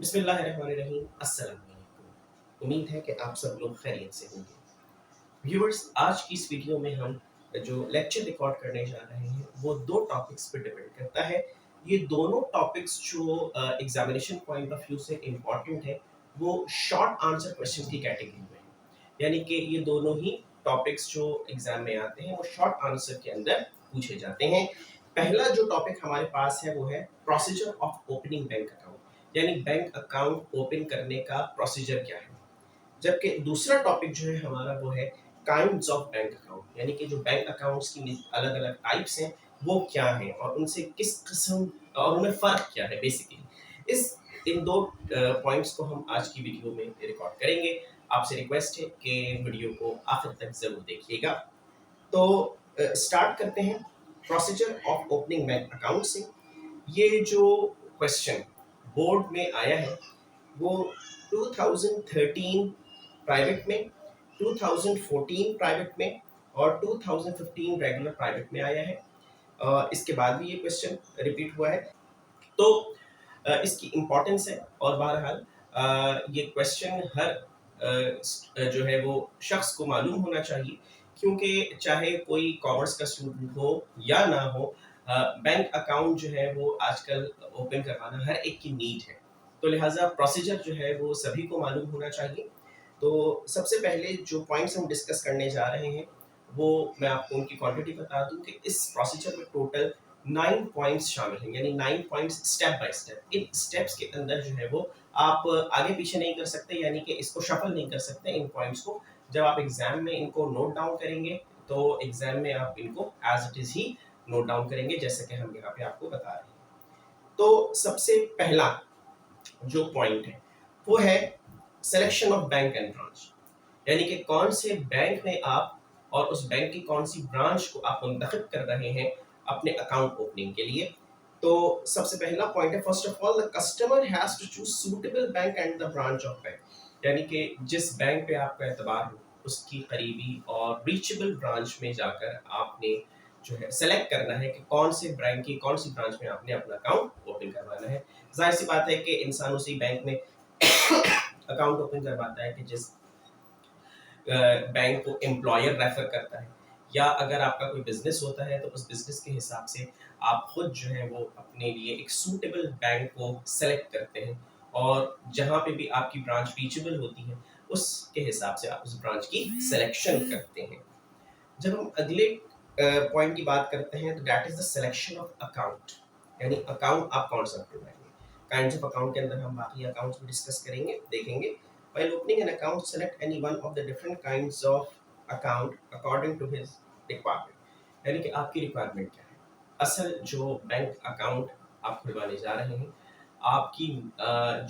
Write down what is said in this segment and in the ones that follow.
बिस्मिल्लाहिर्रहमानिर्रहीम। अस्सलाम वालेकुम। उम्मीद है कि आप सब लोग खैरियत से होंगे। व्यूअर्स, आज की इस वीडियो में हम जो लेक्चर रिकॉर्ड करने जा रहे हैं वो दो टॉपिक्स पे डिपेंड करता है। ये दोनों टॉपिक्स जो एग्जामिनेशन पॉइंट ऑफ व्यू से इम्पॉर्टेंट है वो शॉर्ट आंसर क्वेश्चन की कैटेगरी में है। यानी कि ये दोनों ही टॉपिक्स जो एग्जाम में आते हैं वो शॉर्ट आंसर के अंदर पूछे जाते हैं। पहला जो टॉपिक हमारे पास है वो है procedure of opening bank account, यानी बैंक अकाउंट ओपन करने का प्रोसीजर क्या है। जबकि दूसरा टॉपिक जो है हमारा वो है काइंड्स ऑफ बैंक अकाउंट, यानी कि जो बैंक अकाउंट्स की अलग अलग टाइप्स हैं वो क्या हैं और उनसे किस किस्म और उनमें फ़र्क क्या है बेसिकली। इस इन दो पॉइंट्स को हम आज की वीडियो में रिकॉर्ड करेंगे। आपसे रिक्वेस्ट है कि वीडियो को आखिर तक ज़रूर देखिएगा। तो स्टार्ट करते हैं procedure of opening bank account से। ये जो क्वेश्चन बोर्ड में आया है वो 2013 प्राइवेट में, 2014 प्राइवेट में और 2015 रेगुलर प्राइवेट में आया है। इसके बाद भी ये क्वेश्चन रिपीट हुआ है। तो इसकी इम्पोर्टेंस है और बहरहाल ये क्वेश्चन हर जो है वो शख्स को मालूम होना चाहिए, क्योंकि चाहे कोई कॉमर्स का स्टूडेंट हो या ना हो, बैंक अकाउंट जो है वो आजकल ओपन करवाना हर एक की नीड है। तो लिहाजा प्रोसीजर जो है वो सभी को मालूम होना चाहिए। तो सबसे पहले जो पॉइंट्स हम डिस्कस करने जा रहे हैं वो मैं आपको उनकी क्वांटिटी बता दूं कि इस प्रोसीजर में टोटल 9 पॉइंट्स शामिल हैं, यानी 9 points step by step. In steps के अंदर जो है वो आप आगे पीछे नहीं कर सकते, यानी कि इसको शफल नहीं कर सकते इन पॉइंट्स को। जब आप एग्जाम में इनको नोट डाउन करेंगे तो एग्जाम में आप इनको एज इट इज ही नोट डाउन करेंगे, जैसे कि हम यहाँ पे आपको बता रहे हैं। तो सबसे पहला जो पॉइंट है वो है selection of bank and branch, यानी कि कौन से बैंक में आप और उस बैंक की कौन सी ब्रांच को आप मुंतखब कर रहे हैं अपने अकाउंट ओपनिंग के लिए। तो सबसे पहला पॉइंट है, first of all the customer has to choose suitable bank and the branch of bank, यानी कि जिस बैंक पे आपका एतबार हो उसकी करीबी और रीचेबल ब्रांच में जाकर आपने जो है सेलेक्ट करना है कि कौन से बैंक की कौन सी ब्रांच में आपने अपना अकाउंट ओपन करवाना है। जाहिर सी बात है कि इंसान उसी बैंक में अकाउंट ओपन करवाता है कि जिस बैंक को एम्प्लॉयर रेफर करता है, या अगर आपका कोई बिजनेस होता है तो उस बिजनेस के हिसाब से आप खुद जो है वो अपने लिए एक सूटेबल बैंक को सेलेक्ट करते हैं, और जहाँ पे भी आपकी ब्रांच रीचेबल होती है उसके हिसाब से आप उस ब्रांच की सिलेक्शन करते हैं। जब हम अगले पॉइंट की बात करते हैं तो that is the selection of account, यानी अकाउंट आप कौन सा खुलवाएंगे। काइंड्स ऑफ अकाउंट के अंदर हम बाकी अकाउंट्स भी डिस्कस करेंगे, देखेंगे। While opening an account, select any one of the different kinds of account according to his requirement, यानी कि आपकी रिक्वायरमेंट क्या है। असल जो बैंक अकाउंट आप खुलवाने जा रहे हैं, आपकी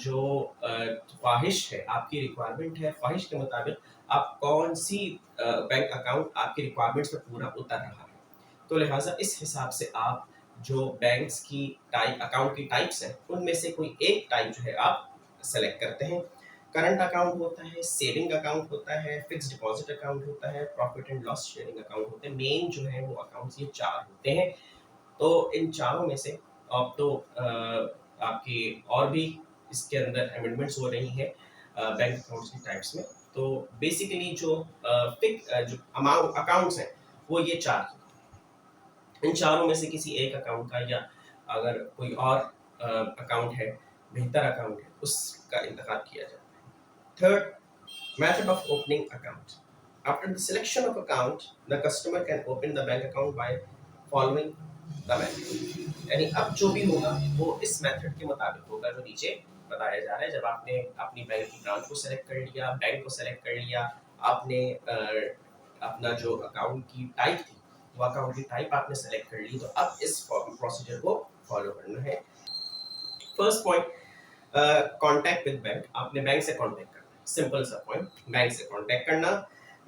जो ख्वाहिश है, आपकी रिक्वायरमेंट है, ख्वाहिश के मुताबिक आप कौन सी बैंक अकाउंट आपकी रिक्वायरमेंट्स में पूरा उतर रहा है। तो लिहाजा इस हिसाब से आप जो बैंक्स की टाइप अकाउंट की टाइप्स हैं उनमें से कोई एक टाइप जो है आप सेलेक्ट करते हैं। करंट अकाउंट होता है, सेविंग अकाउंट होता है, फिक्स डिपॉजिट अकाउंट होता है, profit and loss sharing account होते हैं। मेन जो है वो अकाउंट्स ये चार होते हैं। तो इन चारों में से अब तो आपकी और भी इसके अंदर अमेंडमेंट्स हो रही हैं बैंक अकाउंट्स की टाइप्स में। तो बेसिकली जो जो अमाउंट अकाउंट्स हैं वो ये चार हैं। इन चारों में से किसी एक अकाउंट का, या अगर कोई और अकाउंट है, बेहतर अकाउंट है, उसका इंतखाब किया जाता है। Third, method of opening account. After the selection of account, the customer can open the bank account by following the method. यानी अब जो भी होगा वो इस मेथड के मुताबिक होगा जो नीचे बताया जा रहा है। जब आपने अपनी बैंक की ब्रांच को सेलेक्ट कर लिया, बैंक को सेलेक्ट कर लिया, आपने अपना जो अकाउंट की टाइप थी वो अकाउंट की टाइप आपने सेलेक्ट कर ली, तो अब इस प्रोसीजर को फॉलो करना है। First point, contact with bank, आपने बैंक से कांटेक्ट करना है। सिंपल सा पॉइंट, बैंक से कांटेक्ट करना।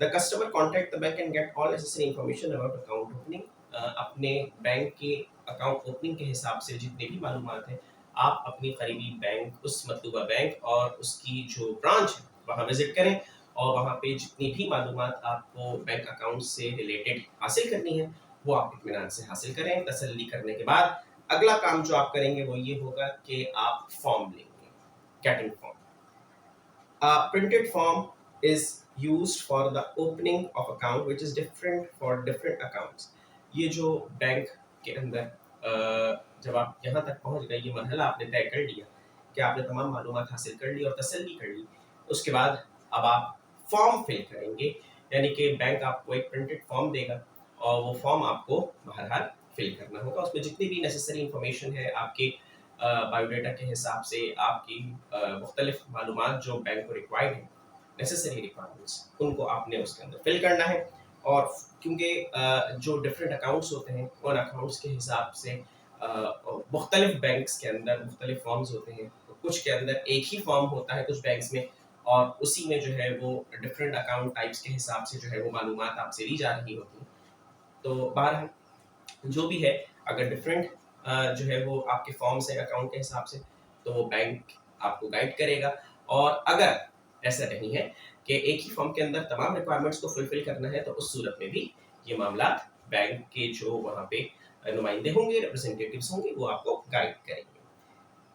The customer contact the bank and get all necessary information about account opening. अपने बैंक के अकाउंट ओपनिंग के हिसाब से जितने भी मालूमात हैं आप अपनी करीबी बैंक, उस मतलूबा बैंक और उसकी जो ब्रांच है वहाँ विजिट करें, और वहाँ पे जितनी भी मालूमात आपको बैंक अकाउंट से रिलेटेड हासिल करनी है वो आप इत्मीनान से हासिल करें। तसल्ली करने के बाद अगला काम जो आप करेंगे वो ये होगा कि आप फॉर्म लेंगे। getting form. A printed form is used for the opening of account which is different for different accounts. ये जो बैंक के अंदर जब आप यहाँ तक पहुँच गए, ये मरहला आपने तय कर लिया कि आपने तमाम मालूमात हासिल कर ली और तसल्ली कर ली, उसके बाद अब आप फॉर्म फिल करेंगे, यानी कि बैंक आपको एक प्रिंटेड फॉर्म देगा और वो फॉर्म आपको बहरहाल फिल करना होगा। उसमें जितनी भी नेसेसरी इंफॉर्मेशन है आपके बायोडाटा के हिसाब से, आपकी मुख्तलिफ मालूमात जो बैंक को रिक्वायर्ड है, नेसेसरी रिक्वायरमेंट्स, उनको आपने उसके अंदर फिल करना है। और क्योंकि जो डिफरेंट अकाउंट्स होते हैं उन अकाउंट्स के हिसाब से मुख्तलिफ बैंक्स के अंदर मुख्तलिफ फॉर्म्स होते हैं, तो कुछ के अंदर एक ही फॉर्म होता है कुछ बैंक्स में, और उसी में जो है वो डिफरेंट अकाउंट टाइप्स के हिसाब से जो है वो मालूमात आपसे ली जा रही होती हैं। तो बहरहाल जो भी है, अगर डिफरेंट जो है वो आपके फॉर्म्स है अकाउंट के हिसाब से, तो वो बैंक आपको गाइड करेगा। और अगर ऐसा नहीं है कि एक ही फॉर्म के अंदर तमाम रिक्वायरमेंट्स को फुलफिल करना है, तो उस सूरत में भी ये मामला बैंक के जो वहाँ पे नुमाइंदे होंगे, रिप्रेजेंटेटिव्स होंगे, वो आपको गाइड करेंगे।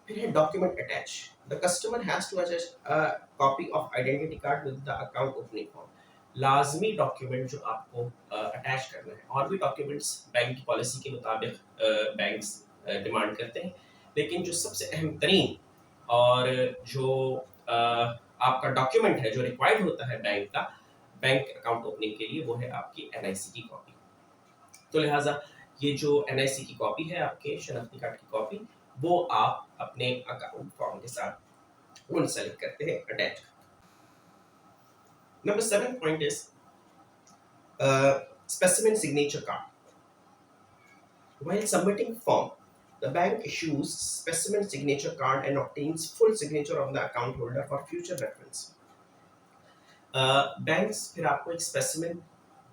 फिर है document attach. The customer has to attach a copy of identity card with the account opening form. लाजमी डॉक्यूमेंट जो आपको अटैच करना है, और भी डॉक्यूमेंट्स बैंक की पॉलिसी के मुताबिक बैंक्स डिमांड करते हैं, लेकिन जो सबसे अहम तरीन और जो आपका डॉक्यूमेंट है जो रिक्वायर्ड होता है बैंक का, बैंक अकाउंट ओपनिंग के लिए, वो है आपकी एनआईसी की कॉपी। तो लिहाजा ये जो एनआईसी की कॉपी है, आपके शनाख्ती कार्ड की कॉपी, वो आप अपने अकाउंट फॉर्म के साथ मुंसलिक करते हैं, attach. Number 7 point is specimen signature card. While submitting form, the bank issues specimen signature card and obtains full signature of the account holder for future reference. Banks फिर आपको एक स्पेसिमेन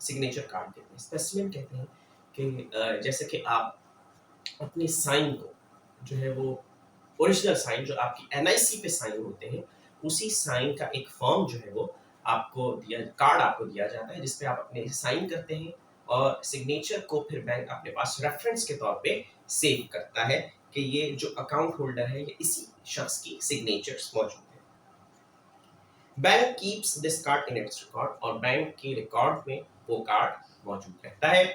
सिग्नेचर कार्ड देते हैं। Specimen कहते हैं कि जैसे कि आप अपनी साइन को जो है वो ओरिजिनल साइन जो आपकी एनआईसी पे साइन होते हैं, उसी साइन का एक फॉर्म जो है वो आपको कार्ड आपको दिया जाता है, जिसपे आप अपने साइन करते हैं और सिग्नेचर को फिर बैंक अपने पास रेफरेंस के तौर पे सेव करता है कि ये जो अकाउंट होल्डर है ये इसी शख्स की सिग्नेचर्स मौजूद है। Bank keeps this card in its record, और बैंक के रिकॉर्ड में वो कार्ड मौजूद रहता है।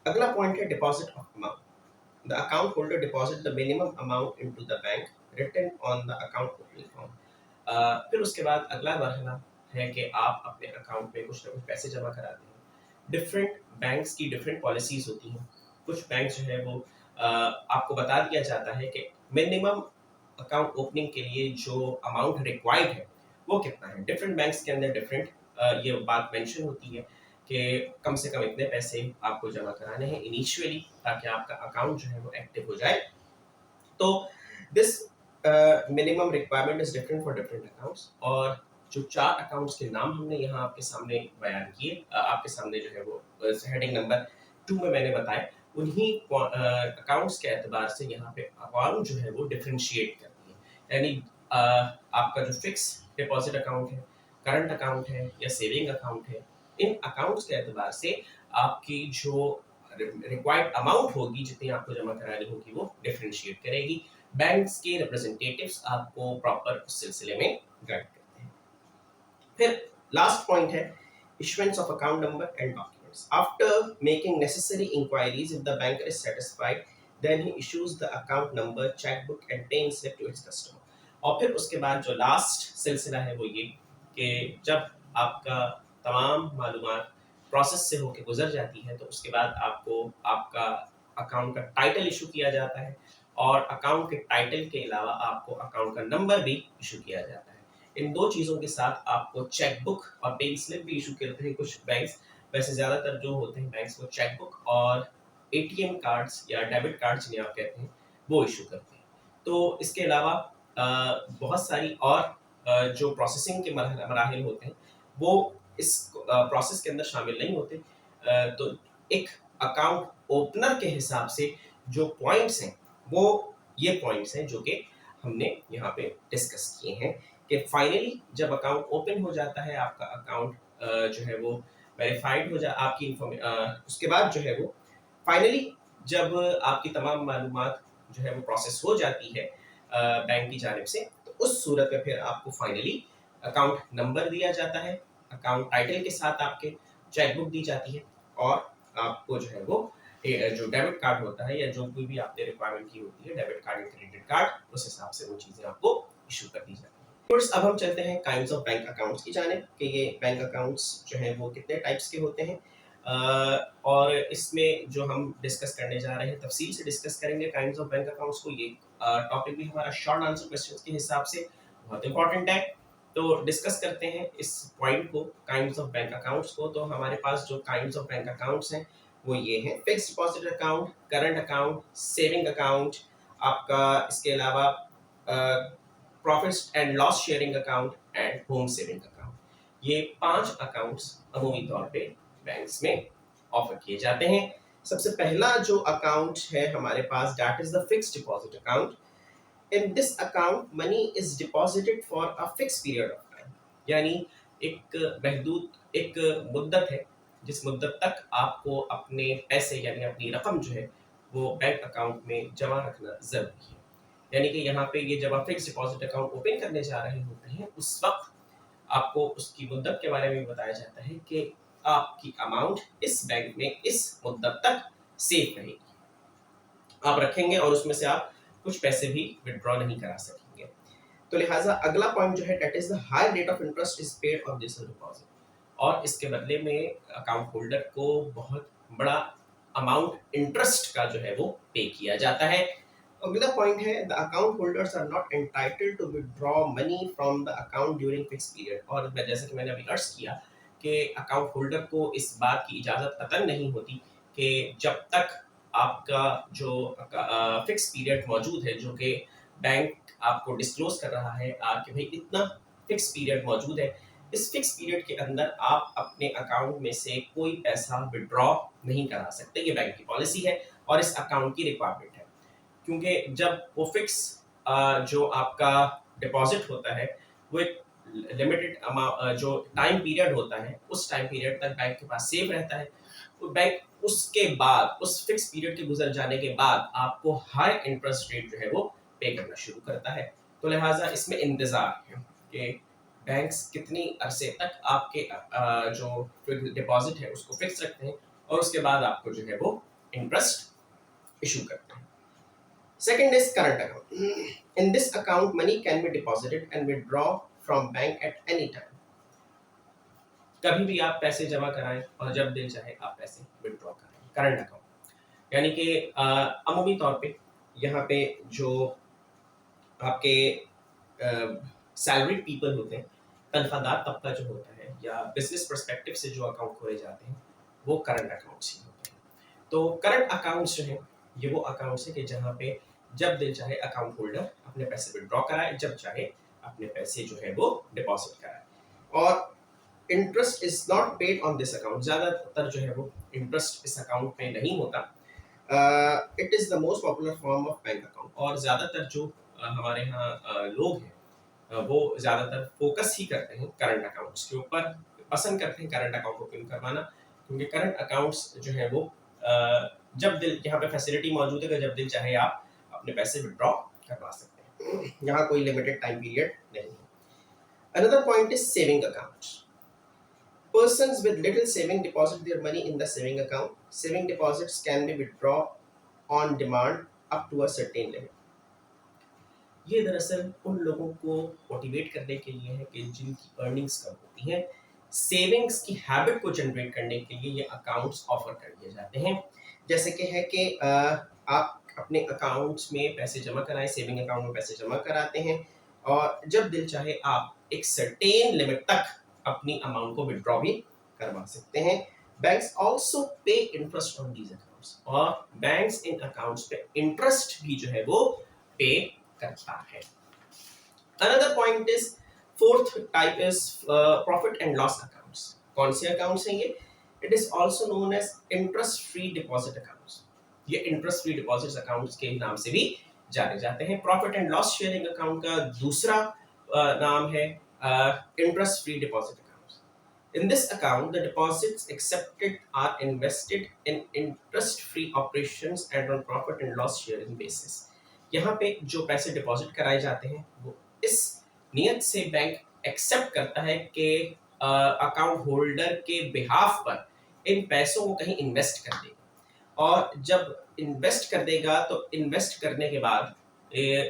अगला पॉइंट है deposit of amount. The account holder deposit the minimum amount into the bank written on the account opening form. फिर उसके बाद अगला मरहला है कि आप अपने अकाउंट में कुछ ना कुछ पैसे जमा कराते हैं। डिफरेंट बैंक्स की डिफरेंट पॉलिसीज होती हैं। कुछ बैंक जो है वो आपको बता दिया जाता है कि मिनिमम अकाउंट ओपनिंग के लिए जो अमाउंट रिक्वायर्ड है वो कितना है। डिफरेंट बैंक्स के अंदर डिफरेंट ये बात मेंशन होती है कि कम से कम इतने पैसे आपको जमा कराने हैं इनिशियली, ताकि आपका अकाउंट जो है वो एक्टिव हो जाए। तो this minimum requirement is different for different accounts. और जो 4 अकाउंट्स के नाम हमने यहाँ आपके सामने बयान किए, आपके सामने जो है वो हेडिंग नंबर 2 में मैंने बताया, उन्हीं अकाउंट्स के एतबार से यहाँ पे अकाउंट जो है वो डिफरेंशिएट करती है। यानी आपका जो फिक्स डिपॉजिट अकाउंट है, करंट अकाउंट है या सेविंग अकाउंट है, इन अकाउंट्स के एतबार से आपकी जो रिक्वायर्ड अमाउंट होगी, जितनी आपको जमा करानी होगी, वो डिफरेंशिएट करेगी। बैंक्स के रिप्रेजेंटेटिव्स आपको प्रॉपर उस सिलसिले में गाइड करते हैं। फिर लास्ट पॉइंट है issuance of account number and documents. After making necessary enquiries, if the banker is satisfied, then he issues the account number, chequebook and pay slip to its customer. और फिर उसके बाद जो last सिलसिला है वो ये कि जब आपका तमाम मालूमात प्रोसेस से होकर गुजर जाती है, तो उसके बाद आपको आपका अकाउंट का टाइटल इशू किया जाता है, और अकाउंट के टाइटल के अलावा आपको अकाउंट का नंबर भी इशू किया जाता है। इन 2 चीज़ों के साथ आपको चेकबुक और पे स्लिप भी इशू करते हैं कुछ बैंक्स। वैसे ज़्यादातर जो होते हैं बैंक्स, वो चेकबुक और एटीएम कार्ड्स या डेबिट कार्ड्स जिन्हें आप कहते हैं, वो इशू करते हैं। तो इसके अलावा बहुत सारी और जो प्रोसेसिंग के मराहिल होते हैं, वो इस प्रोसेस के अंदर शामिल नहीं होते। तो एक अकाउंट ओपनर के हिसाब से जो पॉइंट्स हैं, वो ये पॉइंट्स हैं जो कि हमने यहाँ पे डिस्कस किए हैं कि फाइनली जब अकाउंट ओपन हो जाता है, आपका अकाउंट जो है वो वेरीफाइड हो आपकी उसके बाद जो है वो फाइनली जब आपकी तमाम मालूमात जो है वो प्रोसेस हो जाती है बैंक की जानिब से, तो उस सूरत में फिर आपको फाइनली अकाउंट नंबर दिया जाता है, अकाउंट टाइटल के साथ आपके चेकबुक दी जाती है, और आपको जो है वो जो डेबिट कार्ड होता है या जो कोई भी आपने रिक्वायरमेंट की होती है, डेबिट कार्ड या क्रेडिट कार्ड, उस हिसाब से वो चीज़ें आपको इशू कर दी जाती है। कोर्स अब हम चलते हैं काइंड्स ऑफ बैंक अकाउंट्स की जानिब कि ये बैंक अकाउंट्स जो हैं वो कितने टाइप्स के होते हैं, और इसमें जो हम डिस्कस करने जा रहे हैं तफसील से डिस्कस करेंगे काइंड्स ऑफ बैंक अकाउंट्स को। ये टॉपिक भी हमारा शॉर्ट आंसर क्वेश्चंस के हिसाब से बहुत इंपॉर्टेंट है। तो डिस्कस करते हैं इस पॉइंट को, काइंड्स ऑफ बैंक अकाउंट्स को। तो हमारे पास जो काइंड्स ऑफ बैंक अकाउंट्स हैं वो ये हैं: fixed deposit account, current account, saving account, आपका इसके अलावा profit and loss sharing account and home saving account. ये 5 अकाउंट्स अमूमी तौर पे बैंक्स में ऑफर किए जाते हैं। सबसे पहला जो अकाउंट है हमारे पास, that is the fixed deposit account. In this account money is deposited for a fix period of time, यानी एक महदूद एक मुद्दत है जिस मुद्दत तक आपको अपने पैसे यानी अपनी रकम जो है वो बैंक अकाउंट में जमा रखना जरूरी है। यानी कि यहाँ पे ये जब आप फिक्स डिपॉजिट अकाउंट ओपन करने जा रहे होते हैं उस वक्त आपको उसकी मुद्दत के बारे में बताया जाता है कि आपकी अमाउंट इस बैंक में इस मुद्दत तक सेफ रहेगी, आप रखेंगे और उसमें से आप कुछ पैसे भी विड्रॉ नहीं करा सकेंगे। तो लिहाजा अगला पॉइंट जो है, that is the high rate of interest is paid on this deposit, और इसके बदले में अकाउंट होल्डर को बहुत बड़ा अमाउंट इंटरेस्ट का जो है वो पे किया जाता है। अगला पॉइंट है, the account holders are not entitled to withdraw money from the account during fix period. और जैसे कि मैंने अभी अर्ज किया कि अकाउंट होल्डर को इस बात की इजाज़त कतई नहीं होती कि जब तक आपका जो फिक्स पीरियड मौजूद है, जो कि बैंक आपको डिस्क्लोज कर रहा है कि भाई इतना फिक्स पीरियड मौजूद है, इस फिक्स पीरियड के अंदर आप अपने अकाउंट में से कोई पैसा विड्रॉ नहीं करा सकते। ये बैंक की पॉलिसी है और इस अकाउंट की रिक्वायरमेंट है, क्योंकि जब वो फिक्स जो आपका डिपॉजिट होता है वो एक लिमिटेड अमाउंट जो टाइम पीरियड होता है उस टाइम पीरियड तक बैंक के पास सेव रहता है। तो बैंक उसके बाद उस फिक्स पीरियड के गुजर जाने के बाद आपको हाई इंटरेस्ट रेट जो है वो पे करना शुरू करता है। तो लिहाजा इसमें इंतजार है कि बैंक्स कितनी अरसे तक आपके जो डिपॉजिट है उसको फिक्स रखते हैं और उसके बाद आपको जो है वो इंटरेस्ट इशू करते हैं। Second is current account. In this account, money can be deposited and withdraw from bank at any time. कभी भी आप पैसे जमा कराएं और जब दिल चाहे आप पैसे विड्रॉ कराएं। करंट अकाउंट यानी कि अमूमी तौर पे यहाँ पे जो आपके सैलरीड पीपल होते हैं, तनख्वाहदार तबका जो होता है या बिजनेस पर्सपेक्टिव से जो अकाउंट खोले जाते हैं वो करंट अकाउंट्स ही होते हैं। तो करंट अकाउंट्स जो हैं ये वो अकाउंट्स हैं कि जहाँ पे जब दिल चाहे अकाउंट होल्डर अपने पैसे विड्रॉ कराए, जब चाहे अपने पैसे जो है वो डिपॉजिट कराए, और interest is not paid on this account. ज़्यादातर जो है वो इंटरेस्ट इस अकाउंट में नहीं होता। It is the most popular form of bank account, और ज़्यादातर जो हमारे यहाँ लोग हैं वो ज़्यादातर फोकस ही करते हैं करंट अकाउंट्स के ऊपर, पसंद करते हैं करंट अकाउंट ओपन करवाना, क्योंकि करंट अकाउंट्स जो है वो जब दिल यहाँ पे फैसिलिटी मौजूद है कि जब दिल चाहे आप अपने पैसे विड्रॉ करवा सकते हैं, यहाँ कोई लिमिटेड टाइम पीरियड नहीं है। Another point is saving account. Persons with little saving deposit their money in the saving account. Saving deposits can be withdrawn on demand up to a certain limit. ये दरअसल उन लोगों को motivate करने के लिए है कि जिनकी अर्निंग्स कम होती हैं, सेविंग्स की हैबिट को जनरेट करने के लिए ये अकाउंट्स ऑफर कर दिए जाते हैं। जैसे कि है कि आप अपने अकाउंट्स में पैसे जमा कराएं, सेविंग अकाउंट में पैसे जमा कराते हैं और जब दिल चाहे आप एक सर्टेन लिमिट तक अपनी अमाउंट को विड्रॉ भी करवा सकते हैं। बैंक्स आल्सो पे इंटरेस्ट ऑन दीज अकाउंट्स, और बैंक्स इन अकाउंट्स पे इंटरेस्ट भी जो है वो पे करता है। Another point is, fourth type is profit and loss accounts. कौन से अकाउंट्स हैं ये? It is also known as interest free deposit accounts. ये interest free deposit accounts के नाम से भी जाने जाते हैं। Profit and loss sharing account का दूसरा नाम है interest free deposit accounts. In this account, the deposits accepted are invested in interest free operations and on profit and loss sharing basis. यहाँ पे जो पैसे डिपॉजिट कराए जाते हैं वो इस नियत से बैंक एक्सेप्ट करता है कि अकाउंट होल्डर के बिहाफ पर इन पैसों को कहीं इन्वेस्ट कर देगा, और जब इन्वेस्ट कर देगा तो इन्वेस्ट करने के बाद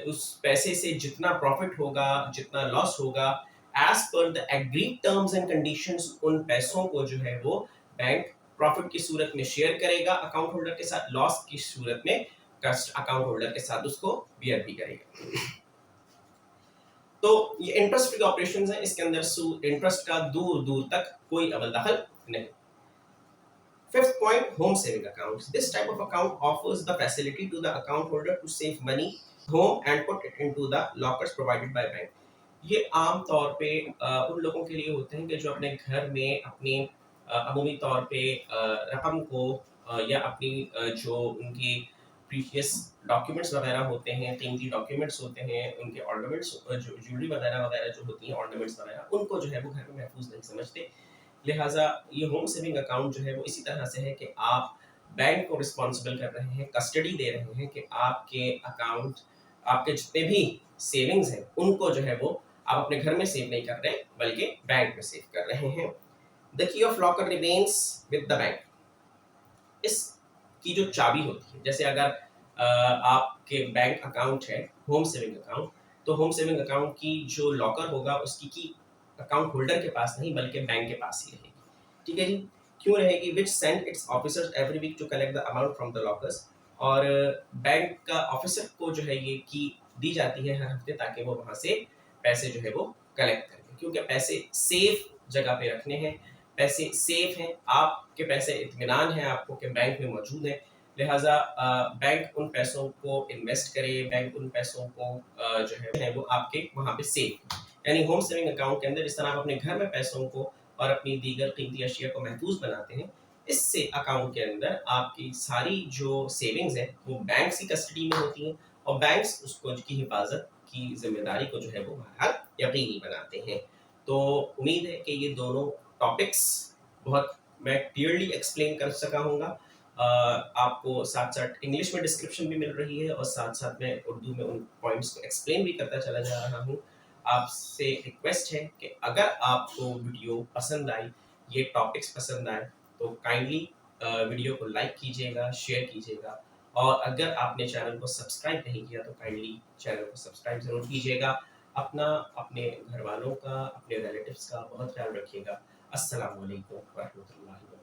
उस पैसे से जितना प्रॉफिट होगा, जितना लॉस होगा, as per the agreed terms and conditions, उन पैसों को जो है वो बैंक प्रॉफिट की सूरत में शेयर करेगा अकाउंट होल्डर के साथ, लॉस की सूरत में अकाउंट होल्डर के साथ उसको बियर भी करेगा। तो ये इंटरेस्ट फ्री ऑपरेशंस हैं, इसके अंदर इंटरेस्ट का दूर दूर तक कोई अवल दखल नहीं। Fifth point, home saving accounts. This type of account offers the facility to the account holder to save money home and put it into the lockers provided by bank. ये आम तौर पे उन लोगों के लिए होते हैं कि जो अपने घर में अपनी अमूमी तौर पे रकम को या अपनी जो उनकी प्रीशियस डॉक्यूमेंट्स वगैरह होते हैं, कीमती डॉक्यूमेंट्स होते हैं, उनके ऑर्नामेंट्स जो ज्वेलरी वगैरह वगैरह जो होती हैं, ऑर्नामेंट्स वगैरह, उनको जो है वो घर में महफूज नहीं समझते। लिहाजा ये होम सेविंग अकाउंट जो है वो इसी तरह से है कि आप बैंक को रिस्पॉन्सिबल कर रहे हैं, कस्टडी दे रहे हैं कि आपके अकाउंट, आपके जितने भी सेविंग्स हैं उनको जो है वो आप अपने घर में सेव नहीं कर रहे बल्कि बैंक में सेव कर रहे हैं। The key of locker remains with the bank. इसकी जो चाबी होती है, जैसे अगर आपके बैंक अकाउंट है होम सेविंग अकाउंट, तो होम सेविंग अकाउंट की जो लॉकर होगा उसकी की अकाउंट होल्डर के पास नहीं बल्कि बैंक के पास ही रहेगी। ठीक है जी। क्यों रहेगी? Which send its officers every week to collect the amount from the lockers. और बैंक का ऑफिसर को जो है ये की दी जाती है हर हफ्ते, ताकि वो वहां से पैसे जो है वो कलेक्ट करें, क्योंकि पैसे सेफ जगह पे रखने हैं, पैसे सेफ हैं, आपके पैसे इत्मीनान है आपको कि बैंक में मौजूद है। लिहाजा बैंक उन पैसों को इन्वेस्ट करे, बैंक उन पैसों को जो है वो आपके वहां पे सेफ। यानी होम सेविंग अकाउंट के अंदर जिस तरह आप अपने घर में पैसों को और अपनी दीगर कीमती अशिया को महफूज बनाते हैं, इससे अकाउंट के अंदर आपकी सारी जो सेविंग्स हैं वो बैंक की कस्टडी में होती हैं, और बैंक्स उसको की हिफाजत की जिम्मेदारी को जो है वो बहरहाल यकीनी बनाते हैं। तो उम्मीद है कि ये दोनों टॉपिक्स बहुत मैं क्लियरली एक्सप्लेन कर सका हूँगा। आपको साथ साथ इंग्लिश में डिस्क्रिप्शन भी मिल रही है, और साथ साथ मैं उर्दू में उन पॉइंट्स को एक्सप्लेन भी करता चला जा रहा हूँ। आपसे रिक्वेस्ट है कि अगर आपको वीडियो पसंद आई, ये टॉपिक्स पसंद आए, तो काइंडली वीडियो को लाइक कीजिएगा, शेयर कीजिएगा, और अगर आपने चैनल को सब्सक्राइब नहीं किया तो काइंडली चैनल को सब्सक्राइब ज़रूर कीजिएगा। अपना, अपने घर वालों का, अपने रिलेटिव्स का बहुत ख्याल रखिएगा। अस्सलामु अलैकुम व रहमतुल्लाहि व